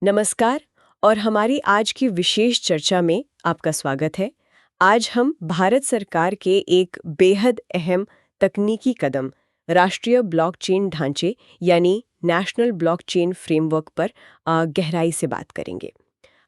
नमस्कार और हमारी आज की विशेष चर्चा में आपका स्वागत है। आज हम भारत सरकार के एक बेहद अहम तकनीकी कदम राष्ट्रीय ब्लॉकचेन ढांचे यानी नेशनल ब्लॉकचेन फ्रेमवर्क पर गहराई से बात करेंगे।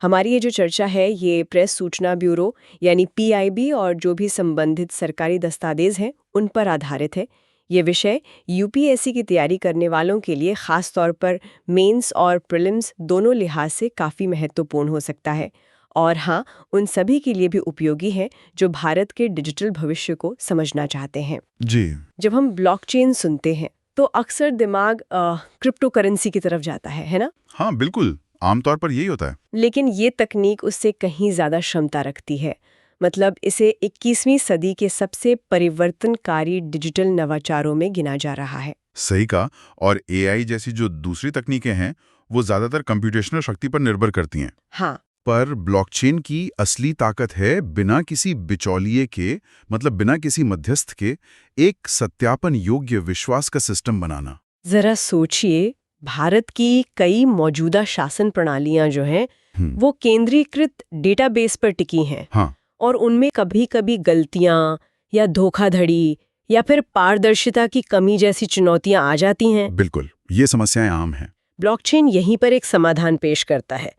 हमारी ये जो चर्चा है ये प्रेस सूचना ब्यूरो यानी PIB और जो भी संबंधित सरकारी दस्तावेज हैं उन पर आधारित है। ये विषय UPSC की तैयारी करने वालों के लिए खास तौर पर मेंस और प्रीलिम्स दोनों लिहाज से काफ़ी महत्वपूर्ण हो सकता है और हाँ, उन सभी के लिए भी उपयोगी है जो भारत के डिजिटल भविष्य को समझना चाहते हैं। जी। जब हम ब्लॉकचेन सुनते हैं तो अक्सर दिमाग क्रिप्टो करेंसी की तरफ जाता है ना? हाँ, बिल्कुल। आमतौर पर यही होता है। लेकिन ये तकनीक उससे कहीं ज़्यादा क्षमता रखती है। मतलब इसे 21वीं सदी के सबसे परिवर्तनकारी डिजिटल नवाचारों में गिना जा रहा है। सही कहा। और AI जैसी जो दूसरी तकनीकें हैं वो ज्यादातर कंप्यूटेशनल शक्ति पर निर्भर करती हैं। हाँ, पर ब्लॉकचेन की असली ताकत है बिना किसी बिचौलिए के, मतलब बिना किसी मध्यस्थ के, एक सत्यापन योग्य विश्वास का सिस्टम बनाना। जरा सोचिए, भारत की कई मौजूदा शासन प्रणालियां जो हैं वो केंद्रीकृत डेटाबेस पर टिकी हैं। हाँ। और उनमें कभी-कभी गलतियां या धोखाधड़ी या फिर पारदर्शिता की कमी जैसी चुनौतियां आ जाती हैं। बिल्कुल, ये समस्याएं आम हैं। ब्लॉकचेन यहीं पर एक समाधान पेश करता है।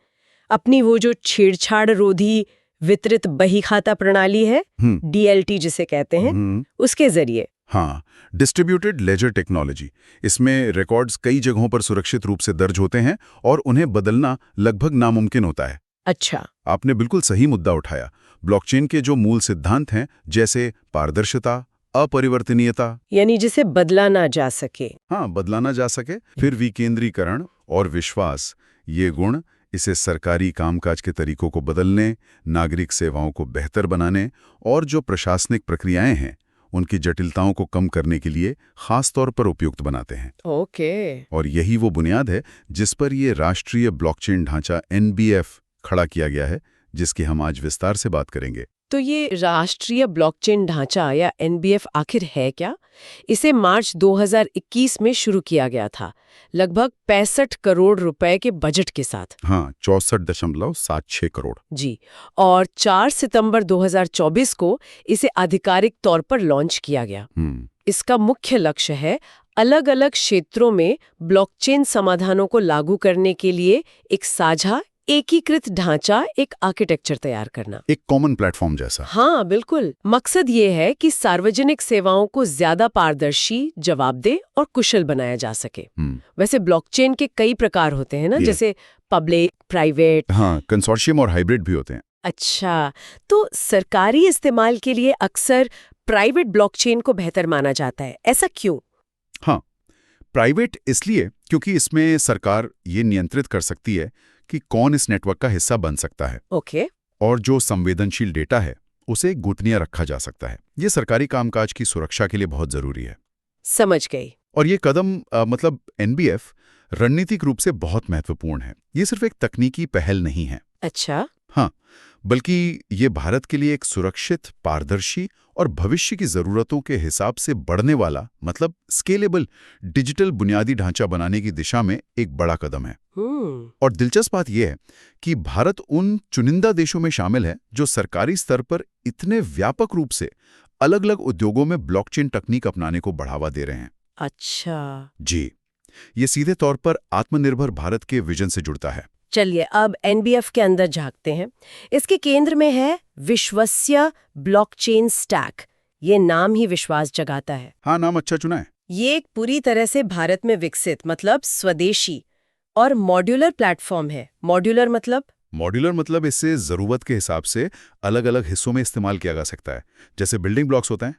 अपनी वो जो छेड़छाड़ रोधी वितरित बही खाता प्रणाली है, DLT जिसे कहते हैं, उसके जरिए। हाँ, डिस्ट्रीब्यूटेड लेजर टेक्नोलॉजी। इसमें रिकॉर्ड्स कई जगहों पर सुरक्षित रूप से दर्ज होते हैं और उन्हें बदलना लगभग नामुमकिन होता है। अच्छा, आपने बिल्कुल सही मुद्दा उठाया। ब्लॉकचेन के जो मूल सिद्धांत हैं, जैसे पारदर्शिता, अपरिवर्तनीयता, यानी जिसे बदला ना जा सके। हाँ, बदला ना जा सके, फिर विकेंद्रीकरण और विश्वास, ये गुण इसे सरकारी कामकाज के तरीकों को बदलने, नागरिक सेवाओं को बेहतर बनाने और जो प्रशासनिक प्रक्रियाएं हैं उनकी जटिलताओं को कम करने के लिए खास तौर पर उपयुक्त बनाते हैं। ओके। और यही वो बुनियाद है जिस पर ये राष्ट्रीय ब्लॉकचेन ढांचा NBF खड़ा किया गया है, जिसकी हम आज विस्तार से बात करेंगे। तो ये राष्ट्रीय ब्लॉकचेन ढांचा या NBF आखिर है क्या? इसे मार्च 2021 में शुरू किया गया था, लगभग 65 करोड़ रुपए के बजट के साथ। हाँ, 64.76 करोड़। जी, और 4 सितंबर 2024 को इसे आधिकारिक तौर पर लॉन्च किया गया। इसका मुख्य लक्ष्य है अलग अलग क्षेत्रों में ब्लॉकचेन समाधानों को लागू करने के लिए एक साझा एकीकृत ढांचा, एक आर्किटेक्चर तैयार करना, एक कॉमन प्लेटफॉर्म जैसा। हाँ बिल्कुल। मकसद ये है कि सार्वजनिक सेवाओं को ज्यादा पारदर्शी, जवाबदेह और कुशल बनाया जा सके। वैसे ब्लॉकचेन के कई प्रकार होते हैं ना, जैसे पब्लिक, प्राइवेट। हाँ, कंसोर्शियम और हाइब्रिड भी होते हैं। अच्छा, तो सरकारी इस्तेमाल के लिए अक्सर प्राइवेट ब्लॉकचेन को बेहतर माना जाता है, ऐसा क्यों? हाँ, प्राइवेट इसलिए क्योंकि इसमें सरकार ये नियंत्रित कर सकती है कि कौन इस नेटवर्क का हिस्सा बन सकता है। ओके। और जो संवेदनशील डेटा है उसे गोपनीय रखा जा सकता है। ये सरकारी कामकाज की सुरक्षा के लिए बहुत जरूरी है। समझ गई। और ये कदम मतलब NBF रणनीतिक रूप से बहुत महत्वपूर्ण है। ये सिर्फ एक तकनीकी पहल नहीं है। अच्छा। हाँ, बल्कि ये भारत के लिए एक सुरक्षित, पारदर्शी और भविष्य की जरूरतों के हिसाब से बढ़ने वाला, मतलब स्केलेबल डिजिटल बुनियादी ढांचा बनाने की दिशा में एक बड़ा कदम है। और दिलचस्प बात यह है कि भारत उन चुनिंदा देशों में शामिल है जो सरकारी स्तर पर इतने व्यापक रूप से अलग अलग उद्योगों में ब्लॉकचेन तकनीक अपनाने को बढ़ावा दे रहे हैं। अच्छा जी, ये सीधे तौर पर आत्मनिर्भर भारत के विजन से जुड़ता है। चलिए अब NBF के अंदर झांकते हैं। इसके केंद्र में है विश्वसनीय ब्लॉकचेन स्टैक। ये नाम ही विश्वास जगाता है। हाँ, नाम अच्छा चुना है। ये एक पूरी तरह से भारत में विकसित, मतलब स्वदेशी और मॉड्यूलर प्लेटफॉर्म है। मॉड्यूलर मतलब इससे जरूरत के हिसाब से अलग अलग हिस्सों में इस्तेमाल किया जा सकता है, जैसे बिल्डिंग ब्लॉक्स होते हैं।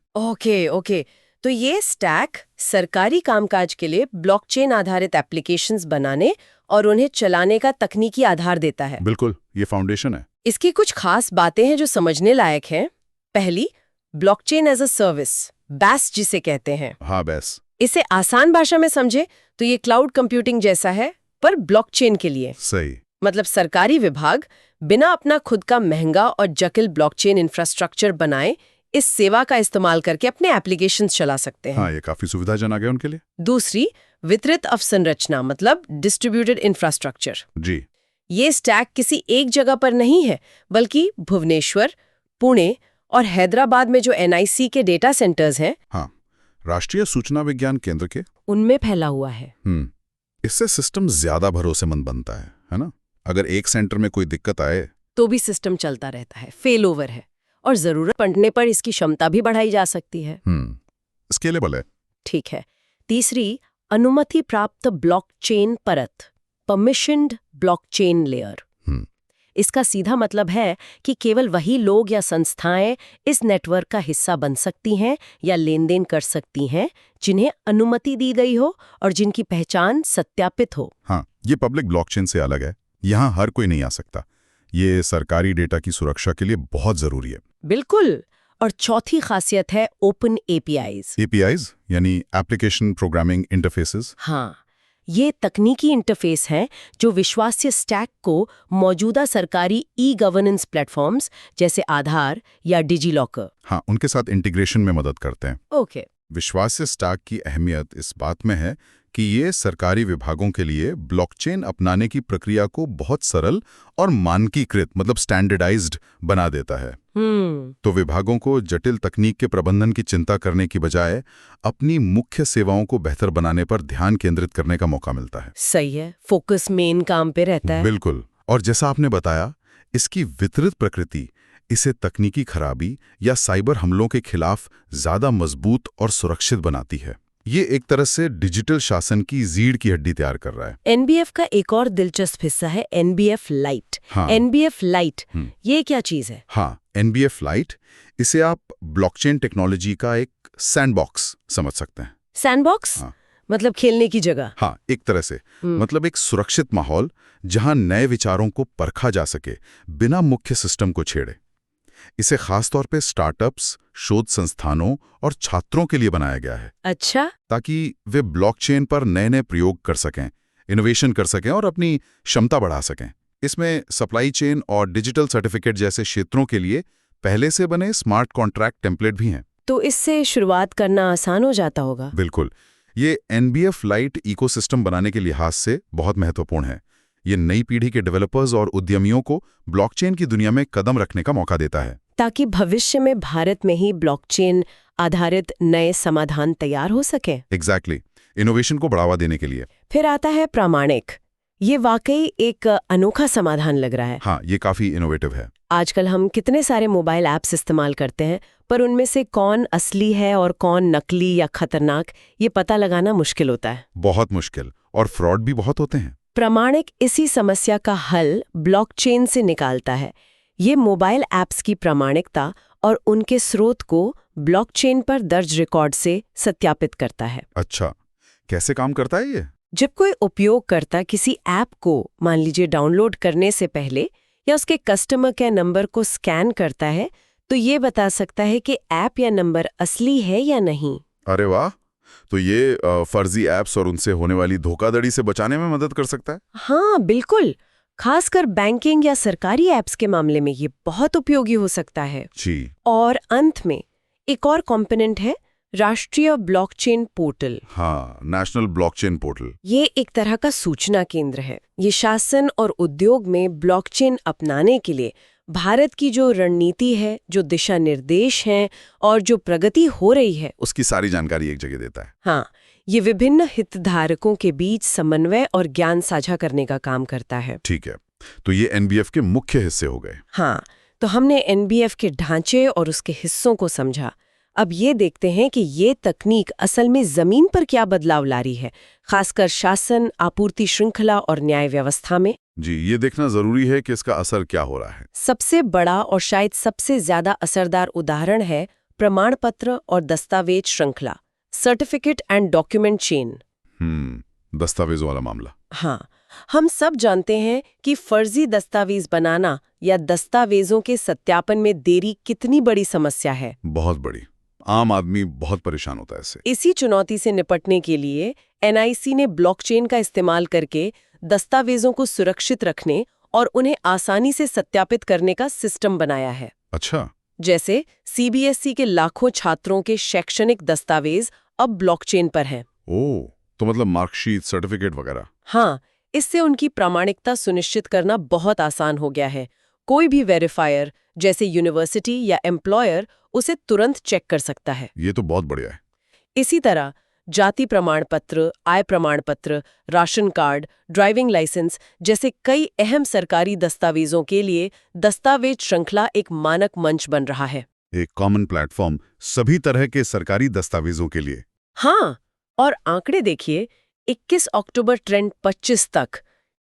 ओके। तो ये स्टैक सरकारी कामकाज के लिए ब्लॉकचेन आधारित एप्लीकेशंस बनाने और उन्हें चलाने का तकनीकी आधार देता है। बिल्कुल, ये फाउंडेशन है। इसकी कुछ खास बातें हैं जो समझने लायक हैं। पहली, blockchain as a service, BaaS जिसे कहते हैं। हाँ, BaaS। इसे आसान भाषा में समझे तो ये क्लाउड कंप्यूटिंग जैसा है, पर ब्लॉकचेन के लिए। सही। मतलब सरकारी विभाग बिना अपना खुद का महंगा और जटिल ब्लॉकचेन इंफ्रास्ट्रक्चर बनाए इस सेवा का इस्तेमाल करके अपने एप्लीकेशंस चला सकते हैं। हाँ, ये काफी सुविधाजनक है उनके लिए। दूसरी, वितरित अवसंरचना, मतलब डिस्ट्रीब्यूटेड इंफ्रास्ट्रक्चर। जी। ये स्टैक किसी एक जगह पर नहीं है, बल्कि भुवनेश्वर, पुणे और हैदराबाद में जो NIC के डेटा सेंटर्स हैं, हाँ, राष्ट्रीय सूचना विज्ञान केंद्र के उनमें फैला हुआ है। इससे सिस्टम ज्यादा भरोसेमंद बनता है ना? अगर एक सेंटर में कोई दिक्कत आए तो भी सिस्टम चलता रहता है, फेल ओवर है, और जरूरत पड़ने पर इसकी क्षमता भी बढ़ाई जा सकती है। स्केलेबल है। ठीक है। तीसरी, अनुमति प्राप्त ब्लॉकचेन परत, परमिशन्ड ब्लॉकचेन लेयर। इसका सीधा मतलब है कि केवल वही लोग या संस्थाएं इस नेटवर्क का हिस्सा बन सकती हैं या लेन देन कर सकती हैं जिन्हें अनुमति दी गई हो और जिनकी पहचान सत्यापित हो। हाँ, ये पब्लिक ब्लॉकचेन से अलग है। यहाँ हर कोई नहीं आ सकता। ये सरकारी डेटा की सुरक्षा के लिए बहुत जरूरी है। बिल्कुल। और चौथी खासियत है ओपन APIs। APIs यानी एप्लीकेशन प्रोग्रामिंग इंटरफेसेस। हाँ, ये तकनीकी इंटरफेस हैं जो विश्वास्य स्टैक को मौजूदा सरकारी ई-गवर्नेंस प्लेटफॉर्म्स जैसे आधार या डिजीलॉकर, हाँ, उनके साथ इंटीग्रेशन में मदद करते हैं। ओके। विश्वास्य स्टैक की अहमियत इस बात में है कि ये सरकारी विभागों के लिए ब्लॉकचेन अपनाने की प्रक्रिया को बहुत सरल और मानकीकृत मतलब स्टैंडर्डाइज्ड बना देता है। तो विभागों को जटिल तकनीक के प्रबंधन की चिंता करने की बजाय अपनी मुख्य सेवाओं को बेहतर बनाने पर ध्यान केंद्रित करने का मौका मिलता है। सही है, फोकस मेन काम पे रहता है। बिल्कुल। और जैसा आपने बताया, इसकी वितरित प्रकृति इसे तकनीकी खराबी या साइबर हमलों के खिलाफ ज्यादा मजबूत और सुरक्षित बनाती है। ये एक तरह से डिजिटल शासन की रीढ़ की हड्डी तैयार कर रहा है। NBF का एक और दिलचस्प हिस्सा है NBF लाइट। हाँ। NBF लाइट, ये क्या चीज है? हाँ, NBF लाइट, इसे आप ब्लॉकचेन टेक्नोलॉजी का एक सैंडबॉक्स समझ सकते हैं। सैंडबॉक्स? हाँ। मतलब खेलने की जगह? हाँ, एक तरह से। मतलब एक सुरक्षित माहौल जहां नए विचारों को परखा जा सके बिना मुख्य सिस्टम को छेड़े। इसे खासतौर पे स्टार्टअप्स, शोध संस्थानों और छात्रों के लिए बनाया गया है। अच्छा। ताकि वे ब्लॉकचेन पर नए-नए प्रयोग कर सकें, इनोवेशन कर सकें और अपनी क्षमता बढ़ा सकें। इसमें सप्लाई चेन और डिजिटल सर्टिफिकेट जैसे क्षेत्रों के लिए पहले से बने स्मार्ट कॉन्ट्रैक्ट टेम्पलेट भी हैं। तो इससे शुरुआत करना आसान हो जाता होगा। बिल्कुल। ये NBF लाइट इकोसिस्टम बनाने के लिहाज से बहुत महत्वपूर्ण है। ये नई पीढ़ी के डेवलपर्स और उद्यमियों को ब्लॉकचेन की दुनिया में कदम रखने का मौका देता है, ताकि भविष्य में भारत में ही ब्लॉकचेन आधारित नए समाधान तैयार हो सके। एग्जैक्टली, इनोवेशन को बढ़ावा देने के लिए। फिर आता है प्रामाणिक। ये वाकई एक अनोखा समाधान लग रहा है। हाँ, ये काफी इनोवेटिव है। आजकल हम कितने सारे मोबाइल ऐप्स इस्तेमाल करते हैं, पर उनमें से कौन असली है और कौन नकली या खतरनाक, ये पता लगाना मुश्किल होता है। बहुत मुश्किल, और फ्रॉड भी बहुत होते हैं। प्रामाणिक इसी समस्या का हल ब्लॉकचेन से निकालता है। ये मोबाइल ऐप्स की प्रामाणिकता और उनके स्रोत को ब्लॉकचेन पर दर्ज रिकॉर्ड से सत्यापित करता है। अच्छा, कैसे काम करता है ये? जब कोई उपयोगकर्ता किसी ऐप को मान लीजिए डाउनलोड करने से पहले या उसके कस्टमर केयर नंबर को स्कैन करता है, तो ये बता सकता है कि ऐप या नंबर असली है या नहीं। अरे वाह! तो ये फर्जी ऐप्स और उनसे होने वाली धोखाधड़ी से बचाने में मदद कर सकता है? हाँ, बिल्कुल। खासकर बैंकिंग या सरकारी ऐप्स के मामले में ये बहुत उपयोगी हो सकता है। जी। और अंत में एक और कंपोनेंट है राष्ट्रीय ब्लॉकचेन पोर्टल। हाँ, नेशनल ब्लॉकचेन पोर्टल। ये एक तरह का सूचना केंद्र है। ये शासन और उद्योग में ब्लॉकचेन अपनाने के लिए भारत की जो रणनीति है, जो दिशा निर्देश हैं और जो प्रगति हो रही है, उसकी सारी जानकारी एक जगह देता है। हाँ, ये विभिन्न हितधारकों के बीच समन्वय और ज्ञान साझा करने का काम करता है। ठीक है, तो ये NBF के मुख्य हिस्से हो गए। हाँ, तो हमने NBF के ढांचे और उसके हिस्सों को समझा। अब ये देखते हैं कि ये तकनीक असल में जमीन पर क्या बदलाव ला रही है, खासकर शासन, आपूर्ति श्रृंखला और न्याय व्यवस्था में। जी, ये देखना जरूरी है कि इसका असर क्या हो रहा है। सबसे बड़ा और शायद सबसे ज्यादा असरदार उदाहरण है प्रमाण पत्र और दस्तावेज श्रृंखला, सर्टिफिकेट एंड डॉक्यूमेंट चेन। दस्तावेजों वाला मामला। हाँ, हम सब जानते हैं कि फर्जी दस्तावेज बनाना या दस्तावेजों के सत्यापन में देरी कितनी बड़ी समस्या है। बहुत बड़ी। आम आदमी बहुत परेशान होता है इससे। इसी चुनौती से निपटने के लिए NIC ने ब्लॉकचेन का इस्तेमाल करके दस्तावेजों को सुरक्षित रखने और उन्हें आसानी से सत्यापित करने का सिस्टम बनाया है। अच्छा। जैसे CBSE के लाखों छात्रों के शैक्षणिक दस्तावेज अब ब्लॉकचेन पर हैं। ओह, तो मतलब मार्कशीट, सर्टिफिकेट वगैरह। हाँ, इससे उनकी प्रामाणिकता सुनिश्चित करना बहुत आसान हो गया है। कोई भी वेरीफायर जैसे यूनिवर्सिटी या एम्प्लॉयर उसे तुरंत चेक कर सकता है। ये तो बहुत बढ़िया है। इसी तरह जाति प्रमाण पत्र, आय प्रमाण पत्र, राशन कार्ड, ड्राइविंग लाइसेंस जैसे कई अहम सरकारी दस्तावेजों के लिए दस्तावेज श्रृंखला एक मानक मंच बन रहा है। एक कॉमन प्लेटफॉर्म सभी तरह के सरकारी दस्तावेजों के लिए। हाँ, और आंकड़े देखिए, 21 अक्टूबर ट्रेंड 25 तक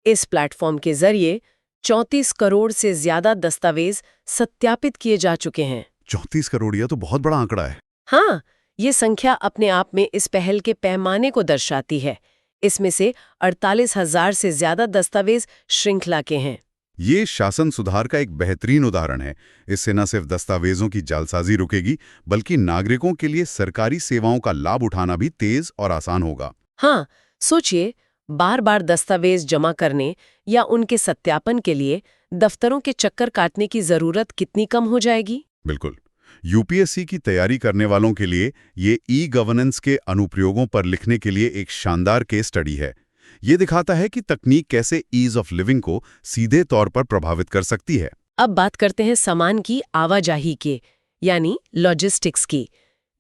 इस प्लेटफॉर्म के जरिए 34 करोड़ से ज्यादा दस्तावेज सत्यापित किए जा चुके हैं। 34 करोड़, यह तो बहुत बड़ा आंकड़ा है। हाँ, ये संख्या अपने आप में इस पहल के पैमाने को दर्शाती है। इसमें से 48,000 से ज्यादा दस्तावेज श्रृंखला के हैं। ये शासन सुधार का एक बेहतरीन उदाहरण है। इससे न सिर्फ दस्तावेजों की जालसाजी रुकेगी, बल्कि नागरिकों के लिए सरकारी सेवाओं का लाभ उठाना भी तेज और आसान होगा। हाँ, सोचिए, बार-बार दस्तावेज जमा करने या उनके सत्यापन के लिए दफ्तरों के चक्कर काटने की जरूरत कितनी कम हो जाएगी। बिल्कुल। यूपीएससी की तैयारी करने वालों के लिए ये ई-गवर्नेंस के अनुप्रयोगों पर लिखने के लिए एक शानदार केस स्टडी है। ये दिखाता है कि तकनीक कैसे ईज ऑफ लिविंग को सीधे तौर पर प्रभावित कर सकती है। अब बात करते हैं सामान की आवाजाही के, यानी लॉजिस्टिक्स की।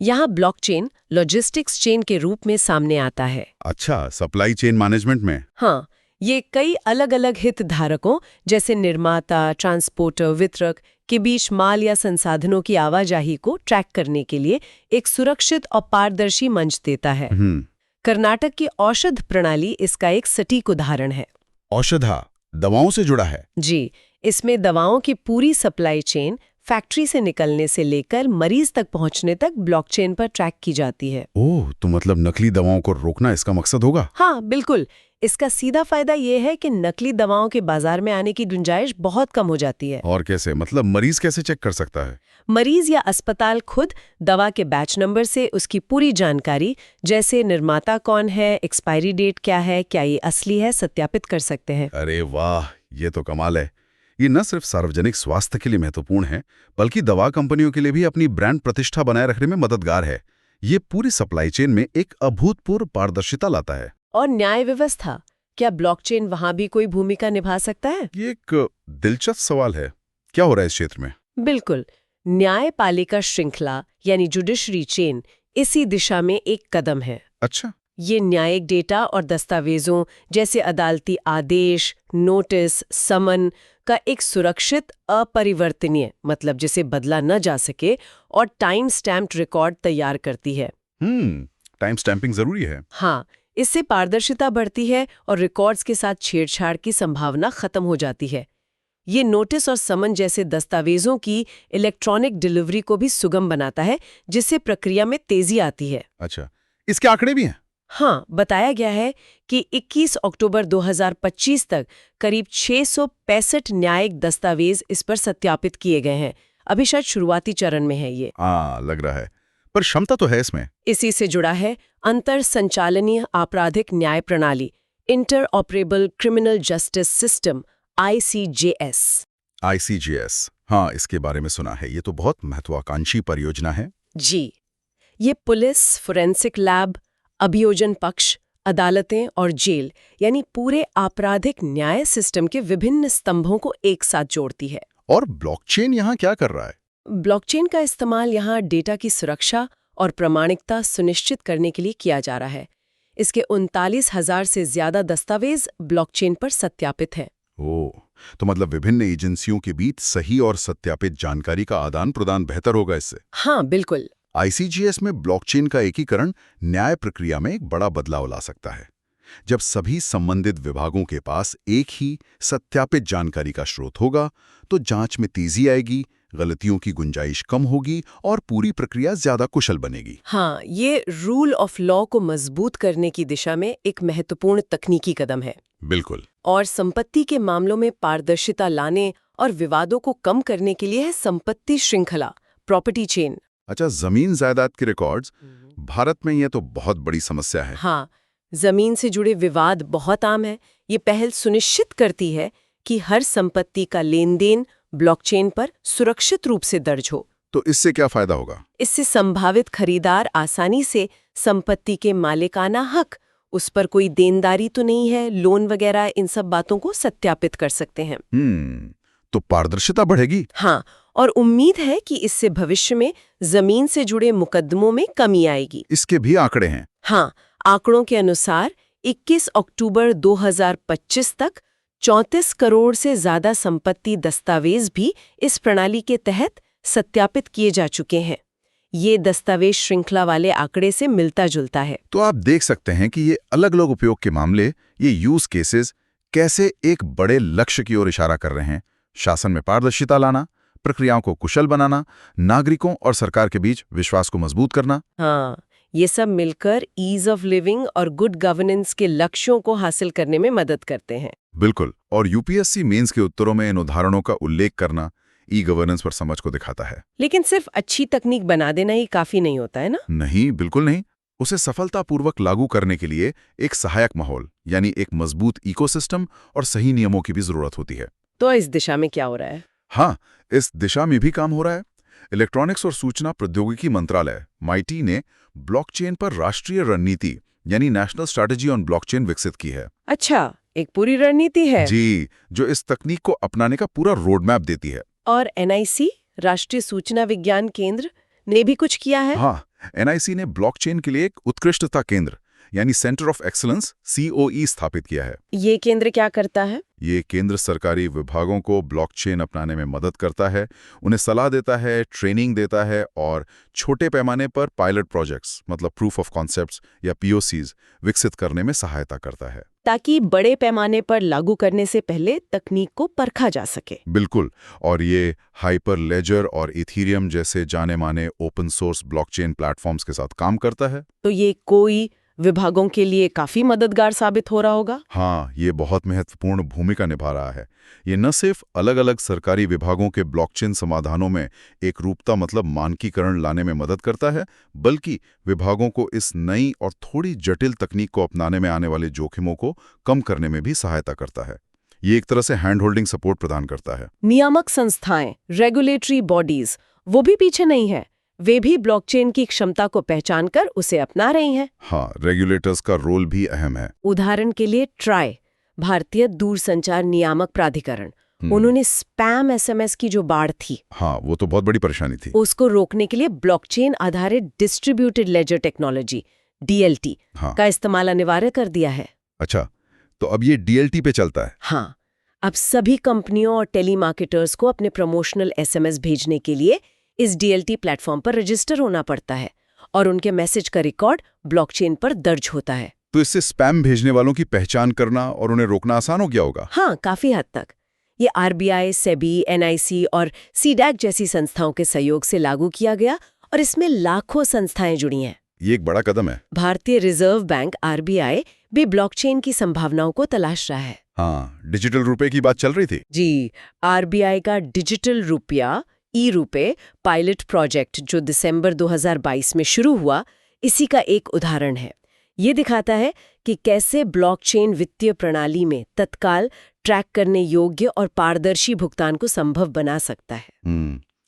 यहाँ ब्लॉकचेन लॉजिस्टिक्स चेन के रूप में सामने आता है। अच्छा, सप्लाई चेन मैनेजमेंट में। हाँ, ये कई अलग-अलग हितधारकों जैसे निर्माता, ट्रांसपोर्टर, वितरक के बीच माल या संसाधनों की आवाजाही को ट्रैक करने के लिए एक सुरक्षित और पारदर्शी मंच देता है। कर्नाटक की औषध प्रणाली इसका एक सटीक उदाहरण है। औषधा दवाओं से जुड़ा है। जी, इसमें दवाओं की पूरी सप्लाई चेन फैक्ट्री से निकलने से लेकर मरीज तक पहुंचने तक ब्लॉकचेन पर ट्रैक की जाती है। ओह, तो मतलब नकली दवाओं को रोकना इसका मकसद होगा? हाँ, बिल्कुल। इसका सीधा फायदा ये है कि नकली दवाओं के बाजार में आने की गुंजाइश बहुत कम हो जाती है। और कैसे? मतलब मरीज कैसे चेक कर सकता है? मरीज या अस्पताल खुद दवा के बैच नंबर से उसकी पूरी जानकारी, जैसे निर्माता कौन है, एक्सपायरी डेट क्या है, क्या ये असली है, सत्यापित कर सकते हैं। अरे वाह, ये तो कमाल है। ये न सिर्फ सार्वजनिक स्वास्थ्य के लिए महत्वपूर्ण है, बल्कि दवा कंपनियों के लिए भी अपनी ब्रांड प्रतिष्ठा बनाए रखने में मददगार है। ये पूरी सप्लाई चेन में एक अभूतपूर्व पारदर्शिता लाता है। और न्याय व्यवस्था, क्या ब्लॉकचेन वहां भी कोई भूमिका निभा सकता है? ये एक दिलचस्प सवाल है। क्या हो रहा है इस क्षेत्र में? बिल्कुल। न्यायपालिका श्रृंखला यानी जुडिशरी चेन इसी दिशा में एक कदम है। अच्छा। ये न्यायिक डेटा और दस्तावेजों जैसे अदालती आदेश, नोटिस, समन का एक सुरक्षित, अपरिवर्तनीय, मतलब जिसे बदला न जा सके, और टाइम स्टैम्प्ड रिकॉर्ड तैयार करती है। टाइम स्टैंपिंग जरूरी है। हाँ, इससे पारदर्शिता बढ़ती है और रिकॉर्ड्स के साथ छेड़छाड़ की संभावना खत्म हो जाती है। ये नोटिस और समन जैसे दस्तावेजों की इलेक्ट्रॉनिक डिलीवरी को भी सुगम बनाता है, जिससे प्रक्रिया में तेजी आती है। अच्छा, इसके आंकड़े भी हैं? हाँ, बताया गया है कि 21 अक्टूबर 2025 तक करीब 665 न्यायिक दस्तावेज इस पर सत्यापित किए गए हैं। अभी शायद शुरुआती चरण में है ये। लग रहा है, पर क्षमता तो है इसमें। इसी से जुड़ा है अंतर संचालनीय आपराधिक न्याय प्रणाली, inter operable criminal justice system, ICJS। ICJS, हाँ, इसके बारे में सुना है। ये तो बहुत महत्वाकांक्षी परियोजना है। जी, ये पुलिस, फोरेंसिक लैब, अभियोजन पक्ष, अदालतें और जेल यानी पूरे आपराधिक न्याय सिस्टम के विभिन्न स्तंभों को एक साथ जोड़ती है। और ब्लॉकचेन यहाँ क्या कर रहा है? ब्लॉकचेन का इस्तेमाल यहाँ डेटा की सुरक्षा और प्रामाणिकता सुनिश्चित करने के लिए किया जा रहा है। इसके 39,000 से ज्यादा दस्तावेज ब्लॉकचेन पर सत्यापित हैं। ओह, तो मतलब विभिन्न एजेंसियों के बीच सही और सत्यापित जानकारी का आदान प्रदान बेहतर होगा इससे। हाँ, बिल्कुल। ICJS में ब्लॉकचेन का एकीकरण न्याय प्रक्रिया में एक बड़ा बदलाव ला सकता है। जब सभी संबंधित विभागों के पास एक ही सत्यापित जानकारी का स्रोत होगा, तो जांच में तेजी आएगी, गलतियों की गुंजाइश कम होगी और पूरी प्रक्रिया ज्यादा कुशल बनेगी। हाँ, ये रूल ऑफ लॉ को मजबूत करने की दिशा में एक महत्वपूर्ण तकनीकी कदम है। बिल्कुल। और संपत्ति के मामलों में पारदर्शिता लाने और विवादों को कम करने के लिए है संपत्ति श्रृंखला, प्रॉपर्टी चेन। अच्छा, जमीन जायदाद के रिकॉर्ड्स, भारत में यह तो बहुत बड़ी समस्या है। हाँ, जमीन से जुड़े विवाद बहुत आम है। ये पहल सुनिश्चित करती है कि हर संपत्ति का लेन देन ब्लॉकचेन पर सुरक्षित रूप से दर्ज हो। तो इससे क्या फायदा होगा? इससे संभावित खरीदार आसानी से संपत्ति के मालिकाना हक उस पर कोई देनदारी तो नहीं है, लोन वगैरह, इन सब बातों को सत्यापित कर सकते हैं। तो पारदर्शिता बढ़ेगी। हाँ, और उम्मीद है कि इससे भविष्य में जमीन से जुड़े मुकदमों में कमी आएगी। इसके भी आंकड़े हैं। हाँ, आंकड़ों के अनुसार 21 अक्टूबर 2025 तक 34 करोड़ से ज्यादा संपत्ति दस्तावेज भी इस प्रणाली के तहत सत्यापित किए जा चुके हैं। ये दस्तावेज श्रृंखला वाले आंकड़े से मिलता जुलता है। तो आप देख सकते हैं कि ये अलग अलग उपयोग के मामले, ये यूज केसेस कैसे एक बड़े लक्ष्य की ओर इशारा कर रहे हैं। शासन में पारदर्शिता लाना, प्रक्रियाओं को कुशल बनाना, नागरिकों और सरकार के बीच विश्वास को मजबूत करना। हाँ, ये सब मिलकर ईज ऑफ लिविंग और गुड गवर्नेंस के लक्ष्यों को हासिल करने में मदद करते हैं। बिल्कुल, और यूपीएससी मेंस के उत्तरों में इन उदाहरणों का उल्लेख करना ई गवर्नेंस पर समझ को दिखाता है। लेकिन सिर्फ अच्छी तकनीक बना देना ही काफी नहीं होता है ना? नहीं, बिल्कुल नहीं। उसे सफलतापूर्वक लागू करने के लिए एक सहायक माहौल, यानी एक मजबूत इकोसिस्टम और सही नियमों की भी जरूरत होती है। तो इस दिशा में क्या हो रहा है? हाँ, इस दिशा में भी काम हो रहा है। इलेक्ट्रॉनिक्स और सूचना प्रौद्योगिकी मंत्रालय माइटी ने ब्लॉकचेन पर राष्ट्रीय रणनीति यानी नेशनल स्ट्रैटेजी ऑन ब्लॉकचेन विकसित की है। अच्छा, एक पूरी रणनीति है? जी, जो इस तकनीक को अपनाने का पूरा रोड मैप देती है। और एनआईसी, राष्ट्रीय सूचना विज्ञान केंद्र, ने भी कुछ किया है? हाँ, एनआईसी ने ब्लॉकचेन के लिए एक उत्कृष्टता केंद्र यानी सेंटर ऑफ एक्सीलेंस (COE) स्थापित किया है। ये केंद्र क्या करता है? ये केंद्र सरकारी विभागों को ब्लॉकचेन अपनाने में मदद करता है, उन्हें सलाह देता है, ट्रेनिंग देता है और छोटे पैमाने पर पायलट प्रोजेक्ट्स मतलब प्रूफ ऑफ कॉन्सेप्ट्स या POCs विकसित करने में सहायता करता है, ताकि बड़े पैमाने पर लागू करने से पहले तकनीक को परखा जा सके। बिल्कुल। और ये हाइपर लेजर और इथीरियम जैसे जाने माने ओपन सोर्स ब्लॉकचेन प्लेटफॉर्म्स के साथ काम करता है। तो ये कोई विभागों के लिए काफी मददगार साबित हो रहा होगा। हाँ, ये बहुत महत्वपूर्ण भूमिका निभा रहा है। ये न सिर्फ अलग-अलग सरकारी विभागों के ब्लॉकचेन समाधानों में एक रूपता मतलब मानकीकरण लाने में मदद करता है, बल्कि विभागों को इस नई और थोड़ी जटिल तकनीक को अपनाने में आने वाले जोखिमों को कम करने में भी सहायता करता है। ये एक तरह से हैंड होल्डिंग सपोर्ट प्रदान करता है। नियामक संस्थाएं, रेगुलेटरी बॉडीज, वो भी पीछे नहीं है। वे भी ब्लॉकचेन की क्षमता को पहचानकर उसे अपना रही हैं। हाँ, रेगुलेटर्स का रोल भी अहम है। उदाहरण के लिए ट्राई, भारतीय दूरसंचार नियामक प्राधिकरण, उन्होंने स्पैम SMS की जो बाढ़ थी, हाँ, वो तो बहुत बड़ी परेशानी थी, उसको रोकने के लिए ब्लॉकचेन आधारित डिस्ट्रीब्यूटेड लेजर टेक्नोलॉजी DLT का इस्तेमाल अनिवार्य कर दिया है। अच्छा, तो अब ये DLT पे चलता है? हाँ, अब सभी कंपनियों और टेलीमार्केटर्स को अपने प्रमोशनल SMS भेजने के लिए इस DLT प्लेटफॉर्म पर रजिस्टर होना पड़ता है और उनके मैसेज का रिकॉर्ड ब्लॉकचेन पर दर्ज होता है। तो इससे स्पैम भेजने वालों की पहचान करना और उन्हें रोकना आसान हो गया होगा? हाँ, काफी हद तक। ये RBI, SEBI, NIC और CDAC जैसी संस्थाओं के सहयोग से लागू किया गया और इसमें लाखों संस्थाएं जुड़ी हैं। ये एक बड़ा कदम है। भारतीय रिजर्व बैंक RBI भी ब्लॉकचेन की संभावनाओं को तलाश रहा है। हाँ, डिजिटल रुपए की बात चल रही थी। जी, RBI का डिजिटल रुपया ई-रुपए पायलट प्रोजेक्ट जो दिसंबर 2022 में शुरू हुआ, इसी का एक उदाहरण है। ये दिखाता है कि कैसे ब्लॉकचेन वित्तीय प्रणाली में तत्काल ट्रैक करने योग्य और पारदर्शी भुगतान को संभव बना सकता है।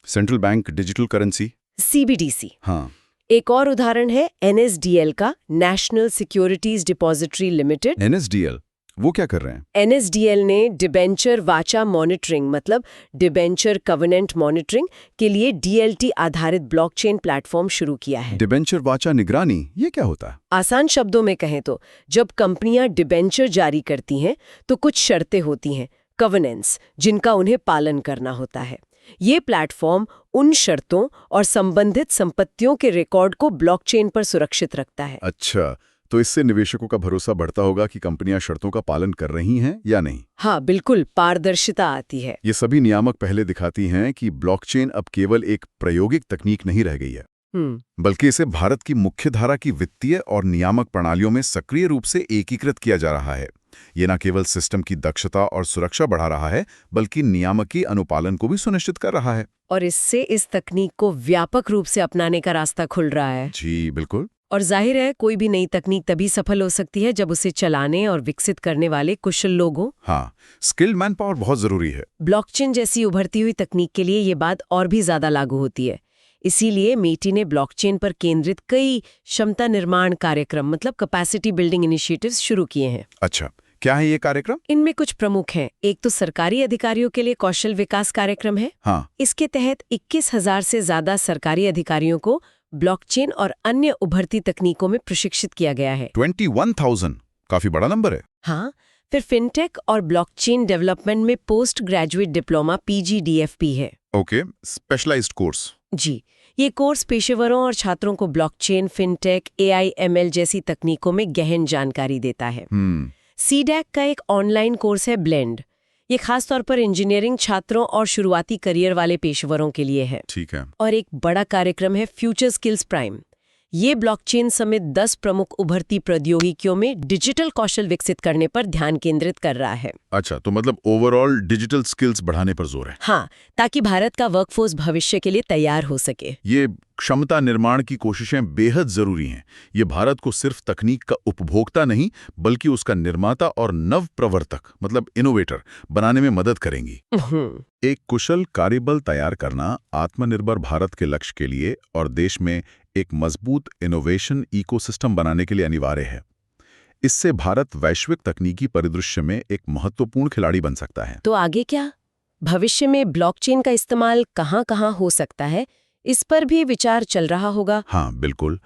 Central bank digital currency CBDC। हाँ, एक और उदाहरण है NSDL का, national securities depository limited. NSDL वो क्या कर रहे हैं? NSDL ने डिबेंचर वाचा मॉनिटरिंग मतलब डिबेंचर कवेनेंट मॉनिटरिंग के लिए DLT आधारित ब्लॉकचेन प्लेटफॉर्म शुरू किया है। डिबेंचर वाचा निगरानी, ये क्या होता है? आसान शब्दों में कहें तो जब कंपनियां डिबेंचर जारी करती हैं तो कुछ शर्तें होती हैं, कवेनेंट्स, जिनका उन्हें पालन करना होता है। ये प्लेटफॉर्म उन शर्तों और संबंधित संपत्तियों के रिकॉर्ड को ब्लॉकचेन पर सुरक्षित रखता है। अच्छा, तो इससे निवेशकों का भरोसा बढ़ता होगा कि कंपनियां शर्तों का पालन कर रही हैं या नहीं। हाँ, बिल्कुल, पारदर्शिता आती है। ये सभी नियामक पहले दिखाती हैं कि ब्लॉकचेन अब केवल एक प्रायोगिक तकनीक नहीं रह गई है, बल्कि इसे भारत की मुख्यधारा की वित्तीय और नियामक प्रणालियों में सक्रिय रूप से एकीकृत किया जा रहा है। ये न केवल सिस्टम की दक्षता और सुरक्षा बढ़ा रहा है, बल्कि नियामकीय अनुपालन को भी सुनिश्चित कर रहा है। और इससे इस तकनीक को व्यापक रूप से अपनाने का रास्ता खुल रहा है। जी बिल्कुल। और जाहिर है कोई भी नई तकनीक तभी सफल हो सकती है जब उसे चलाने और विकसित करने वाले कुशल लोग हों। हाँ, स्किल्ड मैन पावर बहुत जरूरी है। ब्लॉकचेन जैसी उभरती हुई तकनीक के लिए ये बात और भी ज्यादा लागू होती है। इसीलिए मेटी ने ब्लॉकचेन पर केंद्रित कई क्षमता निर्माण कार्यक्रम मतलब कैपेसिटी बिल्डिंग इनिशिएटिव्स शुरू किए हैं। अच्छा, क्या है ये कार्यक्रम? इनमें कुछ प्रमुख हैं। एक तो सरकारी अधिकारियों के लिए कौशल विकास कार्यक्रम है। हाँ। इसके तहत 21,000 से ज्यादा सरकारी अधिकारियों को ब्लॉकचेन और अन्य उभरती तकनीकों में प्रशिक्षित किया गया है। 21,000 काफी बड़ा नंबर है। हाँ, फिर फिनटेक और ब्लॉकचेन डेवलपमेंट में पोस्ट ग्रेजुएट डिप्लोमा PGDFP है। Okay, specialised course. जी, ये कोर्स पेशेवरों और छात्रों को ब्लॉकचेन, फिनटेक, AI, ML जैसी तकनीकों में गहन जानकारी देता है। CDAC का एक ऑनलाइन कोर्स है ब्लेंड। ये खास तौर पर इंजीनियरिंग छात्रों और शुरुआती करियर वाले पेशेवरों के लिए है। ठीक है। और एक बड़ा कार्यक्रम है फ्यूचर स्किल्स प्राइम। ये ब्लॉकचेन समेत 10 प्रमुख उभरती प्रौद्योगिकियों में डिजिटल कौशल विकसित करने पर ध्यान केंद्रित कर रहा है। अच्छा, तो मतलब ओवरऑल डिजिटल स्किल्स बढ़ाने पर जोर है। हाँ, ताकि भारत का वर्कफोर्स भविष्य के लिए तैयार हो सके। ये क्षमता निर्माण की कोशिशें बेहद जरूरी हैं। ये भारत को सिर्फ तकनीक का उपभोक्ता नहीं, बल्कि उसका निर्माता और नव प्रवर्तक मतलब इनोवेटर बनाने में मदद करेंगी। एक कुशल कार्यबल तैयार करना आत्मनिर्भर भारत के लक्ष्य के लिए और देश में एक मजबूत इनोवेशन इकोसिस्टम बनाने के लिए अनिवार्य है। इससे भारत वैश्विक तकनीकी परिदृश्य में एक महत्वपूर्ण खिलाड़ी बन सकता है। तो आगे क्या? भविष्य में ब्लॉकचेन का इस्तेमाल कहाँ-कहाँ हो सकता है, इस पर भी विचार चल रहा होगा। हाँ, बिल्कुल।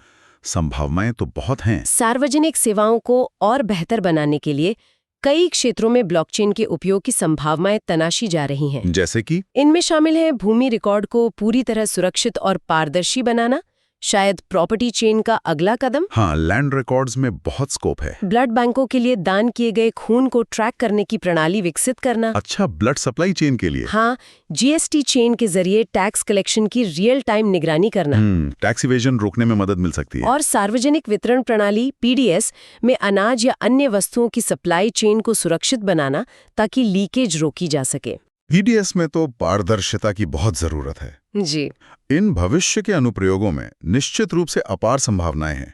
संभावनाएं तो बहुत हैं। सार्वजनिक सेवाओं को और बेहतर बनाने के लिए कई क्षेत्रों में ब्लॉकचेन के उपयोग की संभावनाएं तनाशी जा रही हैं। जैसे कि इनमें शामिल है भूमि रिकॉर्ड को पूरी तरह सुरक्षित और पारदर्शी बनाना, शायद प्रॉपर्टी चेन का अगला कदम। हाँ, लैंड रिकॉर्ड्स में बहुत स्कोप है। ब्लड बैंकों के लिए दान किए गए खून को ट्रैक करने की प्रणाली विकसित करना। अच्छा, ब्लड सप्लाई चेन के लिए? हाँ, GST चेन के जरिए टैक्स कलेक्शन की रियल टाइम निगरानी करना। टैक्स इवेजन रोकने में मदद मिल सकती है। और सार्वजनिक वितरण प्रणाली PDS में अनाज या अन्य वस्तुओं की सप्लाई चेन को सुरक्षित बनाना ताकि लीकेज रोकी जा सके। PDS में तो पारदर्शिता की बहुत जरूरत है। जी, इन भविष्य के अनुप्रयोगों में निश्चित रूप से अपार संभावनाएं हैं,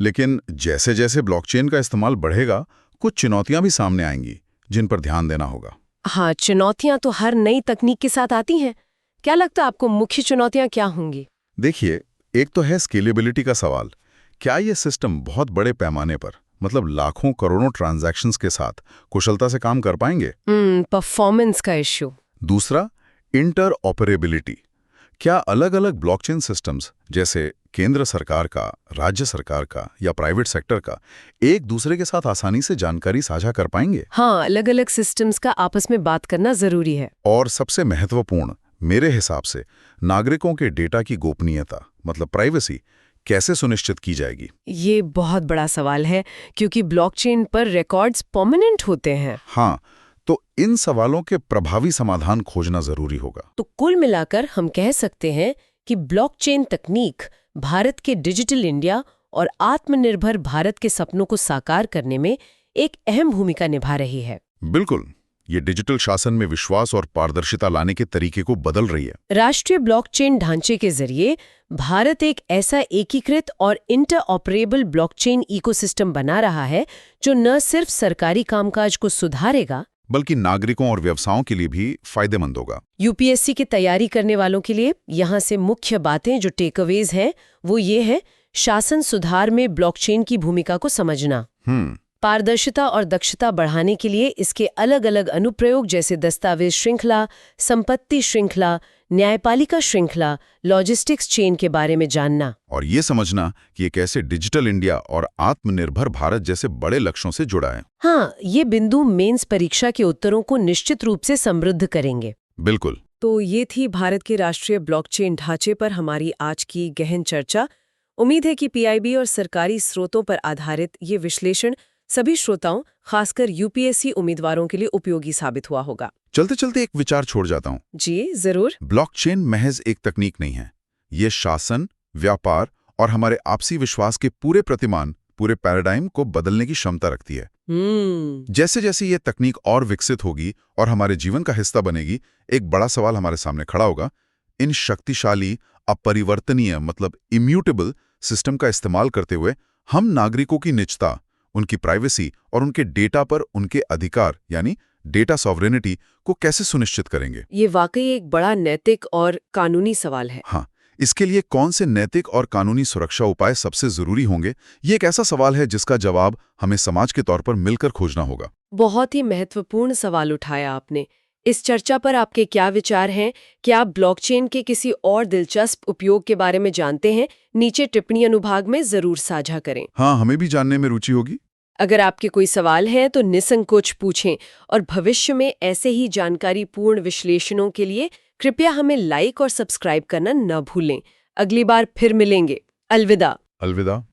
लेकिन जैसे जैसे ब्लॉकचेन का इस्तेमाल बढ़ेगा, कुछ चुनौतियां भी सामने आएंगी जिन पर ध्यान देना होगा। हाँ, चुनौतियां तो हर नई तकनीक के साथ आती हैं। क्या लगता है आपको मुख्य चुनौतियां क्या होंगी? देखिए, एक तो है स्केलेबिलिटी का सवाल। क्या ये सिस्टम बहुत बड़े पैमाने पर मतलब लाखों करोड़ों ट्रांजैक्शंस के साथ कुशलता से काम कर पाएंगे? परफॉर्मेंस का इश्यू। दूसरा, इंटर ऑपरेबिलिटी। क्या अलग-अलग ब्लॉकचेन सिस्टम्स जैसे केंद्र सरकार का, राज्य सरकार का या प्राइवेट सेक्टर का एक दूसरे के साथ आसानी से जानकारी साझा कर पाएंगे? हाँ, अलग-अलग सिस्टम्स का आपस में बात करना जरूरी है। और सबसे महत्वपूर्ण मेरे हिसाब से नागरिकों के डेटा की गोपनीयता मतलब प्राइवेसी कैसे सुनिश्चित की जाएगी? ये बहुत बड़ा सवाल है क्योंकि ब्लॉकचेन पर रिकॉर्ड्स परमानेंट होते हैं। हाँ, तो इन सवालों के प्रभावी समाधान खोजना जरूरी होगा। तो कुल मिलाकर हम कह सकते हैं कि ब्लॉकचेन तकनीक भारत के डिजिटल इंडिया और आत्मनिर्भर भारत के सपनों को साकार करने में एक अहम भूमिका निभा रही है। बिल्कुल, ये डिजिटल शासन में विश्वास और पारदर्शिता लाने के तरीके को बदल रही है। राष्ट्रीय ब्लॉकचेन ढांचे के जरिए भारत एक ऐसा एकीकृत और इंटरऑपरेबल ब्लॉकचेन इकोसिस्टम बना रहा है जो न सिर्फ सरकारी कामकाज को सुधारेगा बल्कि नागरिकों और व्यवसायों के लिए भी फायदेमंद होगा। UPSC की तैयारी करने वालों के लिए यहाँ से मुख्य बातें जो टेकअवेज हैं वो ये है: शासन सुधार में ब्लॉकचेन की भूमिका को समझना, पारदर्शिता और दक्षता बढ़ाने के लिए इसके अलग अलग अनुप्रयोग जैसे दस्तावेज श्रृंखला, संपत्ति श्रृंखला, न्यायपालिका श्रृंखला, लॉजिस्टिक्स चेन के बारे में जानना, और ये समझना कि ये कैसे डिजिटल इंडिया और आत्मनिर्भर भारत जैसे बड़े लक्ष्यों से जुड़ा है। हाँ, ये बिंदु मेंस परीक्षा के उत्तरों को निश्चित रूप से समृद्ध करेंगे। बिल्कुल। तो ये थी भारत के राष्ट्रीय ब्लॉकचेन ढांचे पर हमारी आज की गहन चर्चा। उम्मीद है कि PIB और सरकारी स्रोतों पर आधारित ये विश्लेषण सभी श्रोताओं, खासकर UPSC उम्मीदवारों के लिए उपयोगी साबित हुआ होगा। चलते चलते एक विचार छोड़ जाता हूँ। जी जरूर। ब्लॉकचेन महज एक तकनीक नहीं है, ये शासन, व्यापार और हमारे आपसी विश्वास के पूरे प्रतिमान, पूरे पैराडाइम को बदलने की क्षमता रखती है। जैसे जैसे ये तकनीक और विकसित होगी और हमारे जीवन का हिस्सा बनेगी, एक बड़ा सवाल हमारे सामने खड़ा होगा: इन शक्तिशाली, अपरिवर्तनीय मतलब इम्यूटेबल सिस्टम का इस्तेमाल करते हुए हम नागरिकों की निजता, उनकी प्राइवेसी और उनके डेटा पर उनके अधिकार यानी डेटा सॉवरेनिटी को कैसे सुनिश्चित करेंगे? ये वाकई एक बड़ा नैतिक और कानूनी सवाल है। हाँ, इसके लिए कौन से नैतिक और कानूनी सुरक्षा उपाय सबसे जरूरी होंगे, ये एक ऐसा सवाल है जिसका जवाब हमें समाज के तौर पर मिलकर खोजना होगा। बहुत ही महत्वपूर्ण सवाल उठाया आपने। इस चर्चा पर आपके क्या विचार हैं? क्या आप ब्लॉकचेन के किसी और दिलचस्प उपयोग के बारे में जानते हैं? नीचे टिप्पणी अनुभाग में जरूर साझा करें। हाँ, हमें भी जानने में रुचि होगी। अगर आपके कोई सवाल हैं तो निसंकोच पूछें और भविष्य में ऐसे ही जानकारीपूर्ण विश्लेषणों के लिए कृपया हमें लाइक और सब्सक्राइब करना न भूलें। अगली बार फिर मिलेंगे। अलविदा। अलविदा।